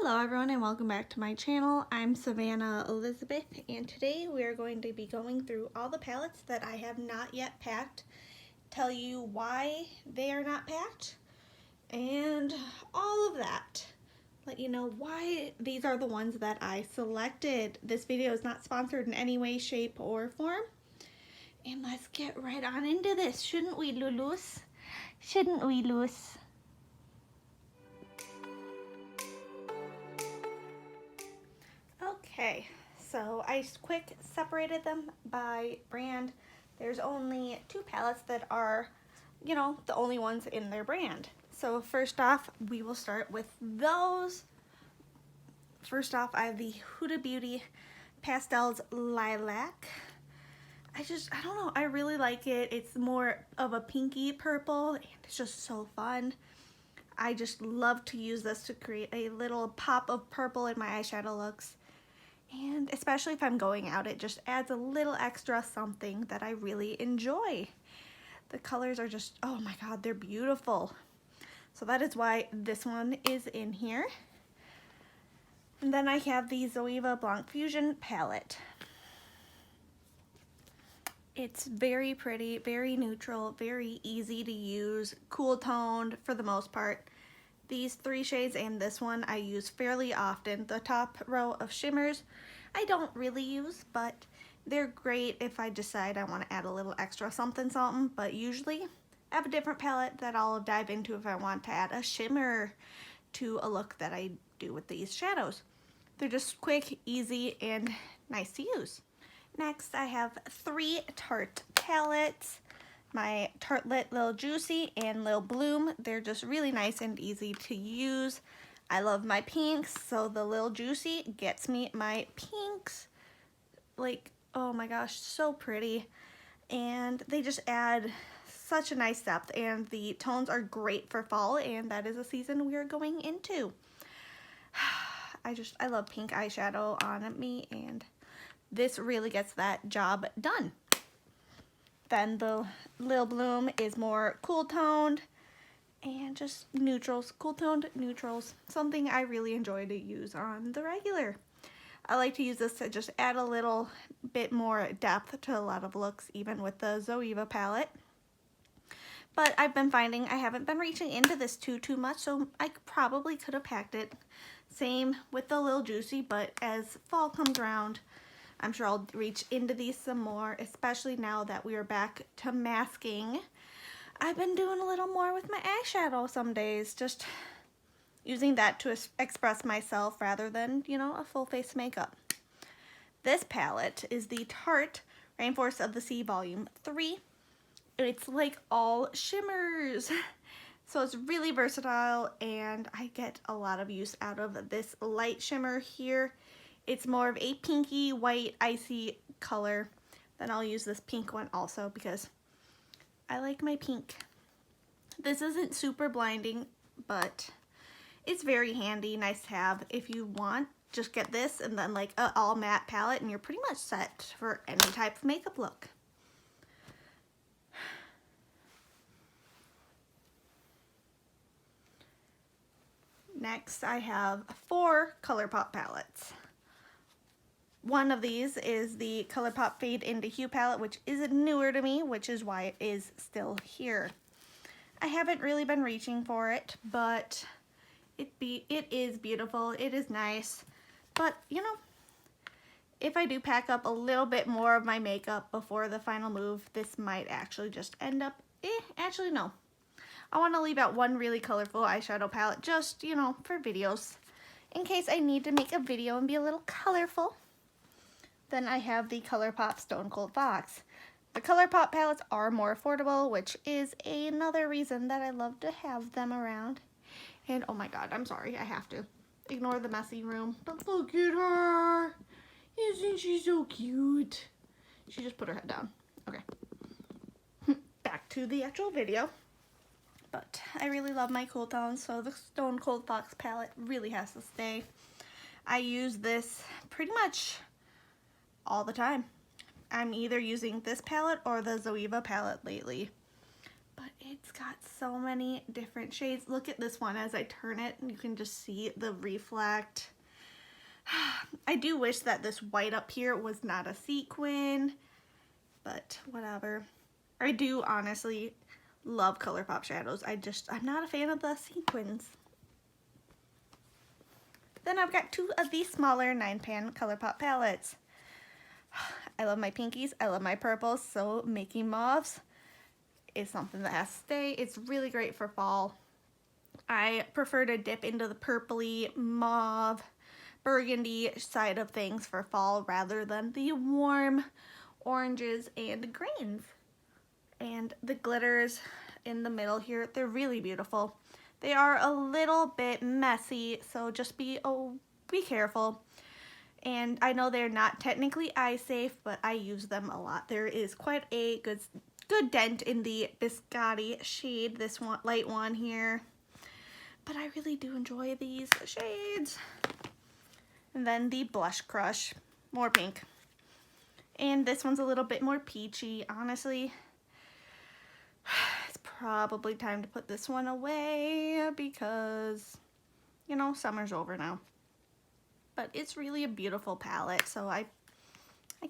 Hello everyone and welcome back to my channel. I'm Savannah Elizabeth and today we are going to be going through all the palettes that I have not yet packed, tell you why they are not packed, and all of that. Let you know why these are the ones that I selected. This video is not sponsored in any way, shape, or form. And let's get right on into this, shouldn't we, Lulus? Shouldn't we, Luz? Okay, so I quick separated them by brand. There's only two palettes that are, the only ones in their brand. So first off, we will start with those. First off, I have the Huda Beauty Pastels Lilac. I don't know, I really like it. It's more of a pinky purple and it's just so fun. I just love to use this to create a little pop of purple in my eyeshadow looks. And especially if I'm going out, it just adds a little extra something that I really enjoy. The colors are just, oh my god, they're beautiful. So that is why this one is in here. And then I have the Zoeve Blanc Fusion palette. It's very pretty, very neutral, very easy to use, cool toned for the most part. These three shades and this one I use fairly often. The top row of shimmers I don't really use, but they're great if I decide I want to add a little extra something. But usually I have a different palette that I'll dive into if I want to add a shimmer to a look that I do with these shadows. They're just quick, easy, and nice to use. Next I have three Tarte palettes. My Tartelette Lil Juicy and Lil Bloom. They're just really nice and easy to use. I love my pinks, so the Lil Juicy gets me my pinks. Like, oh my gosh, so pretty. And they just add such a nice depth, and the tones are great for fall, and that is a season we are going into. I love pink eyeshadow on me, and this really gets that job done. Then the Lil Bloom is more cool toned and just neutrals, cool toned neutrals, something I really enjoy to use on the regular. I like to use this to just add a little bit more depth to a lot of looks, even with the Zoeve palette. But I've been finding I haven't been reaching into this too much, so I probably could have packed it. Same with the Lil Juicy, but as fall comes around, I'm sure I'll reach into these some more, especially now that we are back to masking. I've been doing a little more with my eyeshadow some days, just using that to express myself rather than, a full face makeup. This palette is the Tarte Rainforest of the Sea Volume 3. It's like all shimmers. So it's really versatile and I get a lot of use out of this light shimmer here. It's more of a pinky, white, icy color. Then I'll use this pink one also because I like my pink. This isn't super blinding, but it's very handy, nice to have. If you want, just get this and then like an all matte palette and you're pretty much set for any type of makeup look. Next, I have four Colourpop palettes. One of these is the Colourpop Fade into Hue palette, which is newer to me, which is why it is still here. I haven't really been reaching for it, but it is beautiful, it is nice. But, if I do pack up a little bit more of my makeup before the final move, this might actually just end up, actually no. I want to leave out one really colorful eyeshadow palette just, for videos, in case I need to make a video and be a little colorful. Then I have the Colourpop Stone Cold Fox. The Colourpop palettes are more affordable, which is another reason that I love to have them around. And oh my god, I'm sorry, I have to ignore the messy room. But look at her! Isn't she so cute? She just put her head down. Okay. Back to the actual video. But I really love my cool tones, so the Stone Cold Fox palette really has to stay. I use this pretty much all the time. I'm either using this palette or the Zoeve palette lately. But but it's got so many different shades. Look at this one as I turn it, and you can just see the reflect. I do wish that this white up here was not a sequin, but whatever. I do honestly love Colourpop shadows. I'm not a fan of the sequins. Then I've got two of these smaller 9-pan Colourpop palettes. I love my pinkies. I love my purples. So making mauves is something that has to stay. It's really great for fall. I prefer to dip into the purpley, mauve, burgundy side of things for fall rather than the warm oranges and greens. And the glitters in the middle here, they're really beautiful. They are a little bit messy, so just be careful. And I know they're not technically eye safe, but I use them a lot. There is quite a good dent in the biscotti shade, this one, light one here. But I really do enjoy these shades. And then the Blush Crush, more pink. And this one's a little bit more peachy, honestly. It's probably time to put this one away because, you know, summer's over now. But it's really a beautiful palette, so I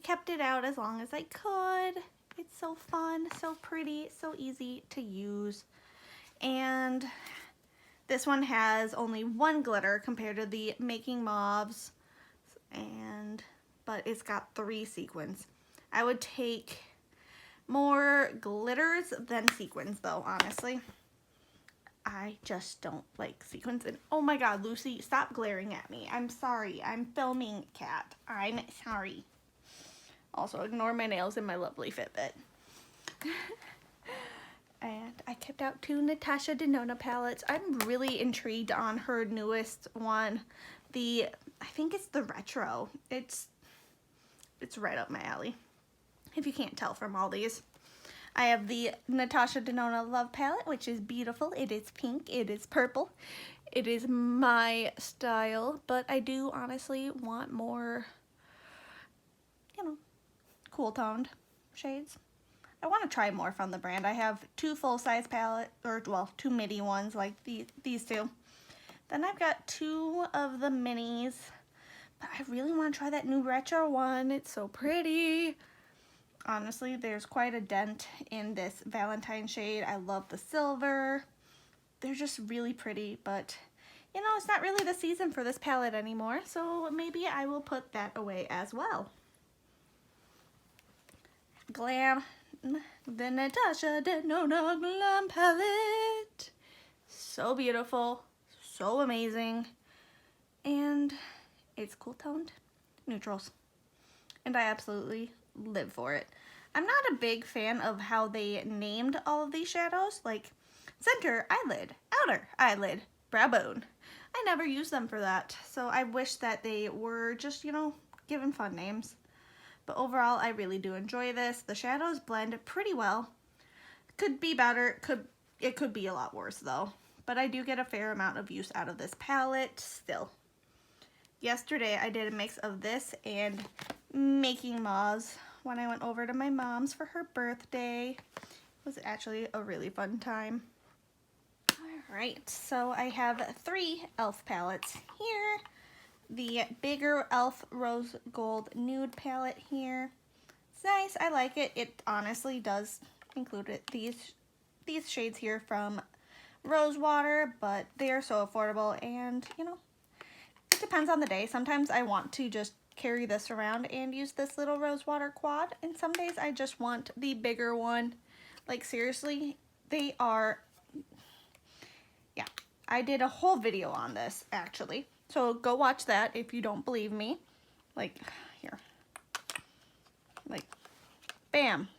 kept it out as long as I could. It's so fun, so pretty, so easy to use. And this one has only one glitter compared to the Making Mauves, but it's got 3 sequins. I would take more glitters than sequins though, honestly. I just don't like sequins. And oh my god, Lucy, stop glaring at me. I'm sorry. I'm filming, cat. I'm sorry. Also, ignore my nails and my lovely Fitbit. And I kept out 2 Natasha Denona palettes. I'm really intrigued on her newest one. I think it's the retro. It's right up my alley, if you can't tell from all these. I have the Natasha Denona Love palette, which is beautiful. It is pink, it is purple. It is my style, but I do honestly want more, you know, cool toned shades. I want to try more from the brand. I have 2 full-size palette, or well, 2 midi ones like these 2. Then I've got 2 of the minis, but I really want to try that new retro one. It's so pretty. Honestly, there's quite a dent in this Valentine shade. I love the silver. They're just really pretty, but you know, it's not really the season for this palette anymore, so maybe I will put that away as well. Glam, the Natasha Denona Glam palette. So beautiful, so amazing, and it's cool toned neutrals, and I absolutely live for it. I'm not a big fan of how they named all of these shadows, like center eyelid, outer eyelid, brow bone. I never use them for that, so I wish that they were just, you know, given fun names. But overall, I really do enjoy this. The shadows blend pretty well. Could be better, it could be a lot worse though. But I do get a fair amount of use out of this palette still. Yesterday, I did a mix of this and Making Mauves when I went over to my mom's for her birthday. It was actually a really fun time. Alright, so I have 3 E.L.F. palettes here. The bigger E.L.F. Rose Gold Nude palette here. It's nice, I like it. It honestly does include these shades here from Rosewater, but they are so affordable, and you know, it depends on the day. Sometimes I want to just carry this around and use this little Rosewater quad, and some days I just want the bigger one. Like seriously, they are, yeah, I did a whole video on this actually, so go watch that if you don't believe me. Like here, like bam,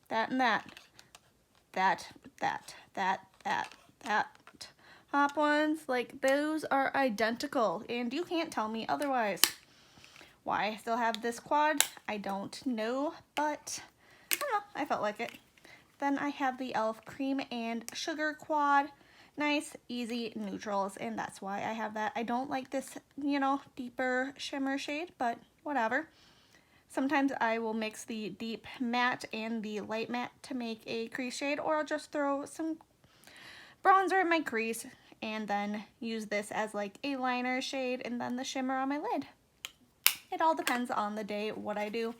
that and that, that top ones, like those are identical, and you can't tell me otherwise. Why I still have this quad, I don't know, but I don't know, I felt like it. Then I have the E.L.F. Cream and Sugar quad. Nice, easy neutrals, and that's why I have that. I don't like this, you know, deeper shimmer shade, but whatever. Sometimes I will mix the deep matte and the light matte to make a crease shade, or I'll just throw some bronzer in my crease and then use this as like a liner shade and then the shimmer on my lid. It all depends on the day what I do,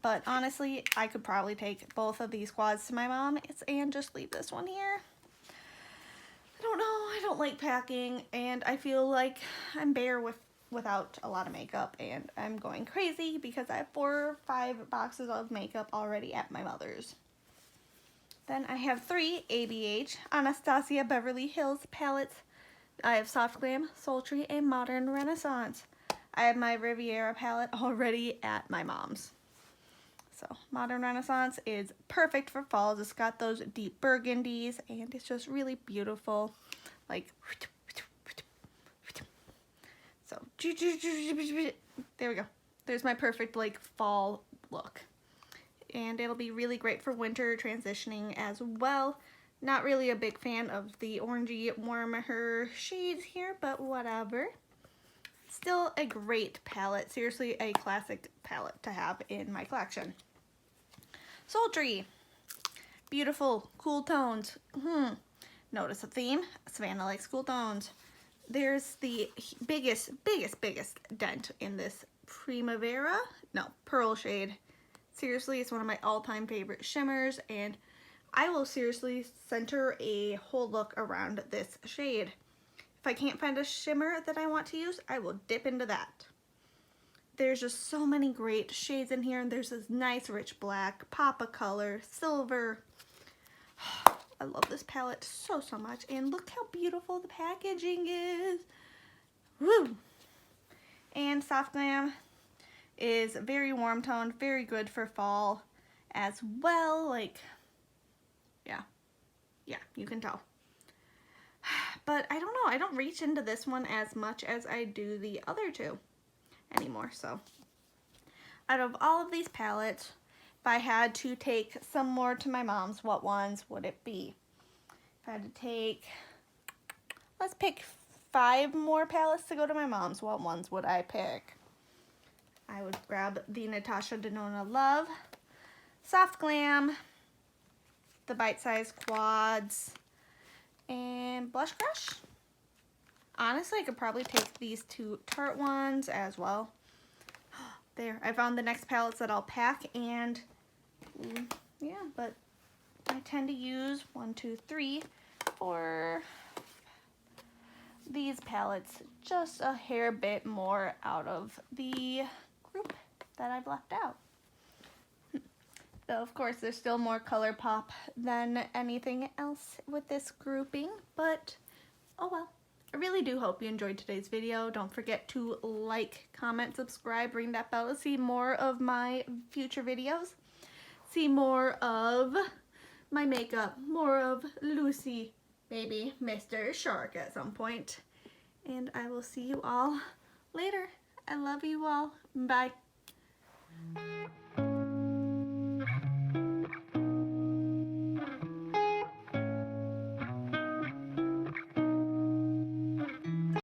but honestly I could probably take both of these quads to my mom and just leave this one here. I don't know, I don't like packing, and I feel like I'm bare without a lot of makeup, and I'm going crazy because I have 4 or 5 boxes of makeup already at my mother's. Then I have 3 ABH Anastasia Beverly Hills palettes. I have Soft Glam, Sultry, and Modern Renaissance. I have my Riviera palette already at my mom's. So Modern Renaissance is perfect for fall. It's got those deep burgundies and it's just really beautiful. Like, so there we go. There's my perfect like fall look. And it'll be really great for winter transitioning as well. Not really a big fan of the orangey warmer shades here, but whatever. Still a great palette. Seriously, a classic palette to have in my collection. Sultry. Beautiful, cool tones. Notice a theme. Savannah likes cool tones. There's the biggest dent in this Pearl shade. Seriously, it's one of my all-time favorite shimmers, and I will seriously center a whole look around this shade. If I can't find a shimmer that I want to use, I will dip into that. There's just so many great shades in here, and there's this nice rich black, pop of color, silver. I love this palette so much, and look how beautiful the packaging is. Woo! And Soft Glam is very warm toned, very good for fall as well. Like, yeah, you can tell. But I don't know, I don't reach into this one as much as I do the other two anymore. So out of all of these palettes, if I had to take some more to my mom's, what ones would it be? If I had to take, let's pick 5 more palettes to go to my mom's, what ones would I pick? I would grab the Natasha Denona Love, Soft Glam, the Bite Size Quads, and Blush Crush. Honestly, I could probably take these 2 Tarte ones as well. There, I found the next palettes that I'll pack, and yeah, but I tend to use 1, 2, 3 for these palettes, just a hair bit more out of the group that I've left out. Though of course there's still more Colourpop than anything else with this grouping, but oh well. I really do hope you enjoyed today's video. Don't forget to like, comment, subscribe, ring that bell to see more of my future videos. See more of my makeup, more of Lucy, maybe Mr. Shark at some point. And I will see you all later. I love you all. Bye.